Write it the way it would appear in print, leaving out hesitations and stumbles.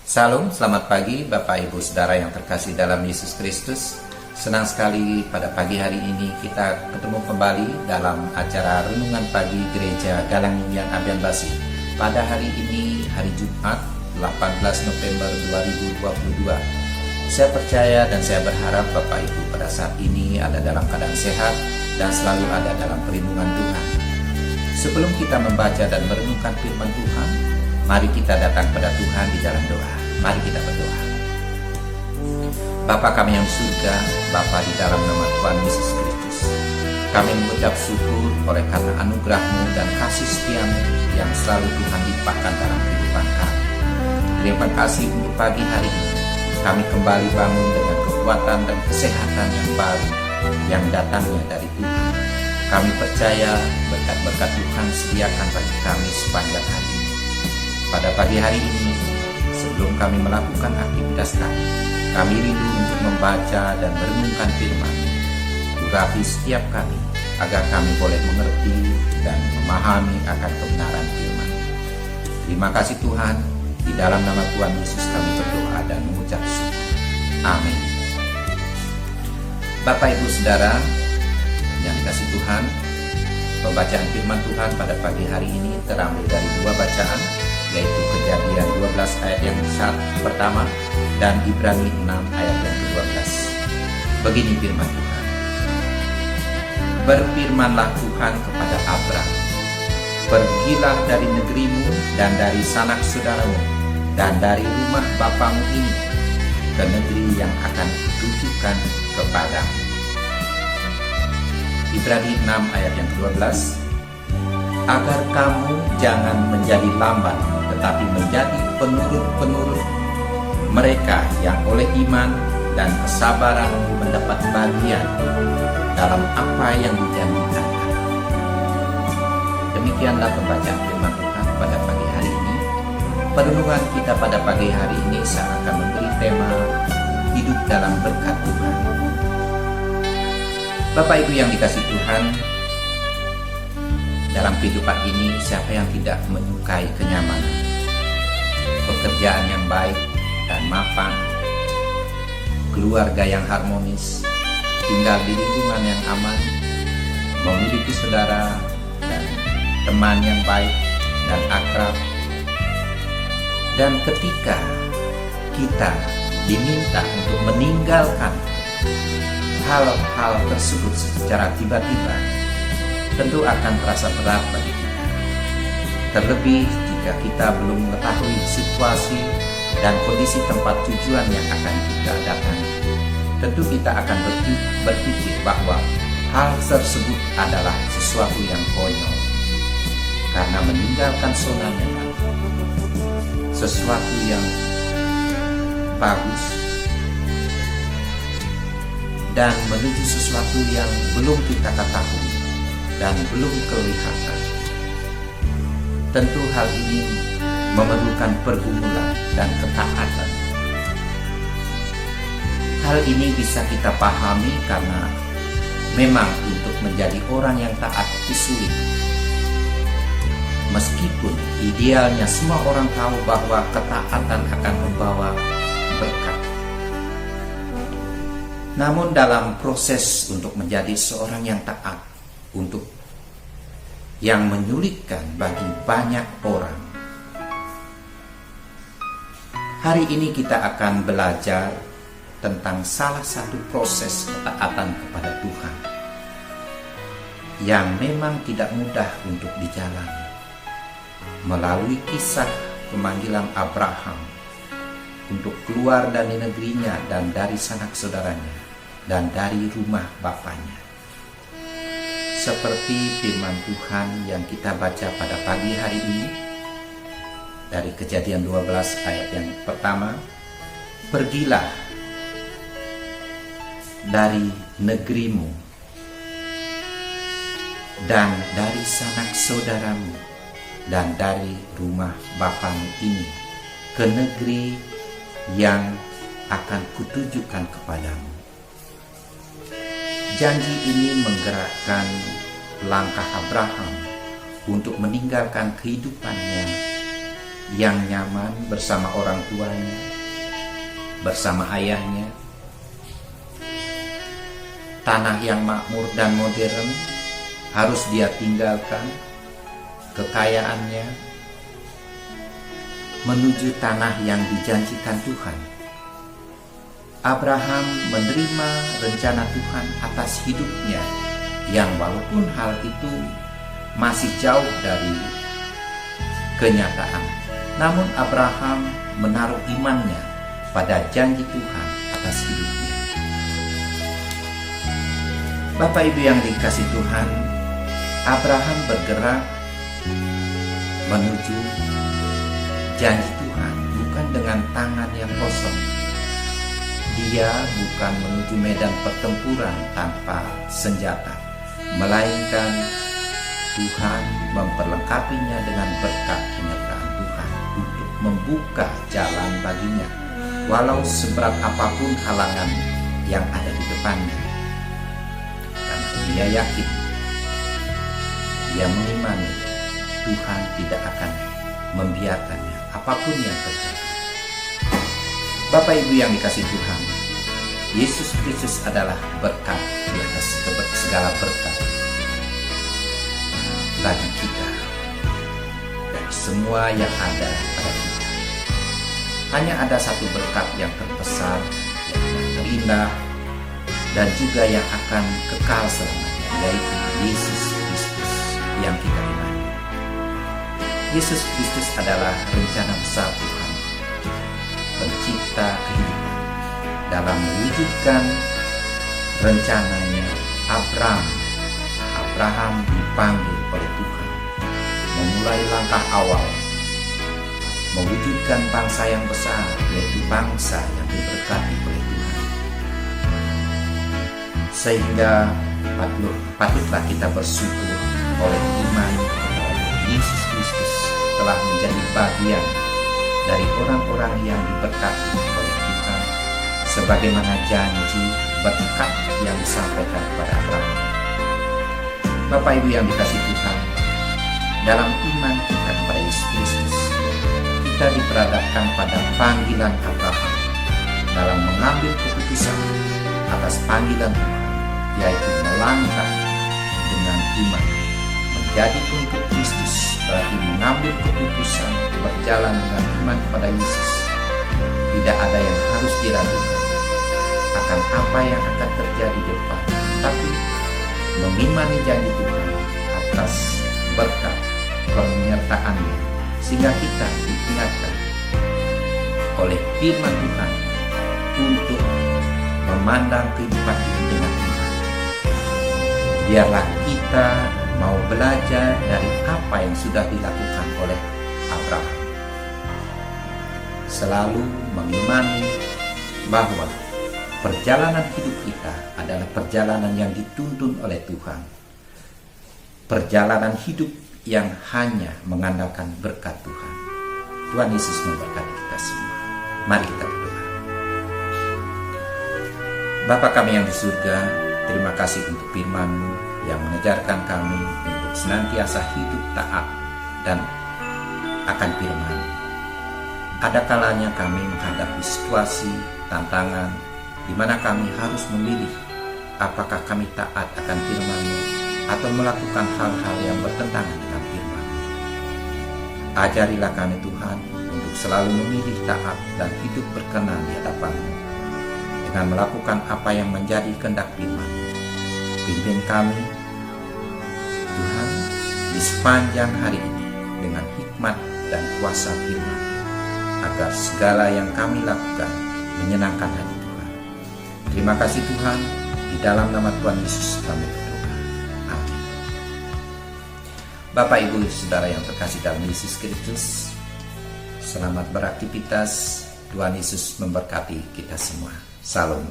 Salam, selamat pagi Bapak Ibu Saudara yang terkasih dalam Yesus Kristus. Senang sekali pada pagi hari ini kita ketemu kembali dalam acara Renungan Pagi Gereja Galangian Abian Basi. Pada hari ini, hari Jumat 18 November 2022. Saya percaya dan saya berharap Bapak Ibu pada saat ini ada dalam keadaan sehat dan selalu ada dalam perlindungan Tuhan. Sebelum kita membaca dan merenungkan firman Tuhan, mari kita datang pada Tuhan di dalam doa. Mari kita berdoa. Bapa kami yang surga, Bapa di dalam nama Tuhan Yesus Kristus, kami mengucap syukur oleh karena anugerah-Mu dan kasih setia-Mu yang selalu Tuhan limpahkan dalam kehidupan kami. Terima kasih untuk pagi hari ini. Kami kembali bangun dengan kekuatan dan kesehatan yang baru yang datangnya dari Tuhan. Kami percaya berkat-berkat Tuhan sediakan bagi kami sepanjang hari ini. Pada pagi hari ini, sebelum kami melakukan aktivitas kami rindu untuk membaca dan merenungkan firman. Urapi setiap kami, agar kami boleh mengerti dan memahami akan kebenaran firman. Terima kasih Tuhan, di dalam nama Tuhan Yesus kami berdoa dan mengucap syukur. Amin. Bapak Ibu Saudara yang dikasih Tuhan, pembacaan firman Tuhan pada pagi hari ini terambil dari dua bacaan, yaitu Kejadian 12 ayat yang pertama dan Ibrani 6 ayat yang ke-12. Begini firman Tuhan. Berfirmanlah Tuhan kepada Abram, pergilah dari negerimu dan dari sanak saudaramu dan dari rumah bapamu ini ke negeri yang akan kutunjukkan kepadamu. Ibrani 6 ayat yang ke-12. Agar kamu jangan menjadi lambat, tetapi menjadi penurut-penurut mereka yang oleh iman dan kesabaran mendapat bagian dalam apa yang dijanjikan. Demikianlah pembacaan firman Tuhan pada pagi hari ini. Perenungan kita pada pagi hari ini seakan memberi tema hidup dalam berkat Tuhan. Bapak Ibu yang dikasih Tuhan, dalam kehidupan ini, siapa yang tidak menyukai kenyamanan, pekerjaan yang baik dan mapan, keluarga yang harmonis, tinggal di lingkungan yang aman, memiliki saudara dan teman yang baik dan akrab. Dan ketika kita diminta untuk meninggalkan hal-hal tersebut secara tiba-tiba, tentu akan terasa berat bagi kita. Terlebih jika kita belum mengetahui situasi dan kondisi tempat tujuan yang akan kita datangi. Tentu kita akan berpikir bahwa hal tersebut adalah sesuatu yang konyol. Karena meninggalkan zona nyaman, sesuatu yang bagus, dan menuju sesuatu yang belum kita ketahui dan belum kelihatan. Tentu hal ini memerlukan pergumulan dan ketaatan. Hal ini bisa kita pahami karena memang untuk menjadi orang yang taat itu sulit. Meskipun idealnya semua orang tahu bahwa ketaatan akan membawa berkat. Namun dalam proses untuk menjadi seorang yang taat, untuk yang menyulitkan bagi banyak orang. Hari ini kita akan belajar tentang salah satu proses ketaatan kepada Tuhan yang memang tidak mudah untuk dijalani. Melalui kisah pemanggilan Abraham untuk keluar dari negerinya dan dari sanak saudaranya dan dari rumah bapaknya. Seperti firman Tuhan yang kita baca pada pagi hari ini dari Kejadian 12 ayat yang pertama. Pergilah dari negerimu dan dari sanak saudaramu dan dari rumah bapamu ini ke negeri yang akan kutunjukkan kepadamu. Janji ini menggerakkan langkah Abraham untuk meninggalkan kehidupannya yang nyaman bersama orang tuanya, bersama ayahnya, tanah yang makmur dan modern harus dia tinggalkan, kekayaannya, menuju tanah yang dijanjikan Tuhan. Abraham menerima rencana Tuhan atas hidupnya, yang walaupun hal itu masih jauh dari kenyataan, namun Abraham menaruh imannya pada janji Tuhan atas hidupnya. Bapak Ibu yang dikasihi Tuhan, Abraham bergerak menuju janji Tuhan bukan dengan tangan yang kosong. Dia bukan menuju medan pertempuran tanpa senjata, melainkan Tuhan memperlengkapinya dengan berkat penyertaan Tuhan untuk membuka jalan baginya, walau seberat apapun halangan yang ada di depannya. Karena dia yakin, dia mengimani Tuhan tidak akan membiarkannya apapun yang terjadi. Bapak Ibu yang dikasihi Tuhan, Yesus Kristus adalah berkat di atas segala berkat bagi kita dan semua yang ada pada kita. Hanya ada satu berkat yang terbesar, yang terindah, dan juga yang akan kekal selamanya, yaitu Yesus Kristus yang kita imani. Yesus Kristus adalah rencana besar Tuhan, pencipta kehidupan. Dalam mewujudkan rencananya, Abraham dipanggil oleh Tuhan, memulai langkah awal, mewujudkan bangsa yang besar, yaitu bangsa yang diberkati oleh Tuhan. Sehingga patutlah kita bersyukur oleh iman bahwa Yesus Kristus telah menjadi bagian dari orang-orang yang diberkati oleh Tuhan, sebagaimana janji berkat yang disampaikan kepada Abraham. Bapak Ibu yang dikasihi Tuhan, dalam iman kita kepada Yesus Kristus, kita diperhadapkan pada panggilan Abraham dalam mengambil keputusan atas panggilan Tuhan, yaitu melangkah dengan iman. Menjadi pengikut Kristus berarti mengambil keputusan berjalan dengan iman kepada Yesus. Tidak ada yang harus diragukan akan apa yang akan terjadi di depan, tapi mengimani janji Tuhan atas berkat penyertaannya, sehingga kita diingatkan oleh firman Tuhan untuk memandang kehidupan ini dengan iman. Biarlah kita mau belajar dari apa yang sudah dilakukan oleh Abraham, selalu mengimani bahwa perjalanan hidup kita adalah perjalanan yang dituntun oleh Tuhan, perjalanan hidup yang hanya mengandalkan berkat Tuhan. Tuhan Yesus memberkati kita semua. Mari kita berdoa. Bapa kami yang di surga, terima kasih untuk firman-Mu yang mengajarkan kami untuk senantiasa hidup taat dan akan firman. Ada kalanya kami menghadapi situasi, tantangan, di mana kami harus memilih apakah kami taat akan firman-Mu atau melakukan hal-hal yang bertentangan dengan firman-Mu. Ajarilah kami Tuhan untuk selalu memilih taat dan hidup berkenan di hadapan-Mu dengan melakukan apa yang menjadi kehendak firman-Mu. Pimpin kami Tuhan di sepanjang hari ini dengan hikmat dan kuasa firman, agar segala yang kami lakukan menyenangkan hati Tuhan. Terima kasih Tuhan, di dalam nama Tuhan Yesus kami berdoa. Amin. Bapak Ibu Saudara yang terkasih dalam Yesus Kristus, selamat beraktivitas. Tuhan Yesus memberkati kita semua. Salam.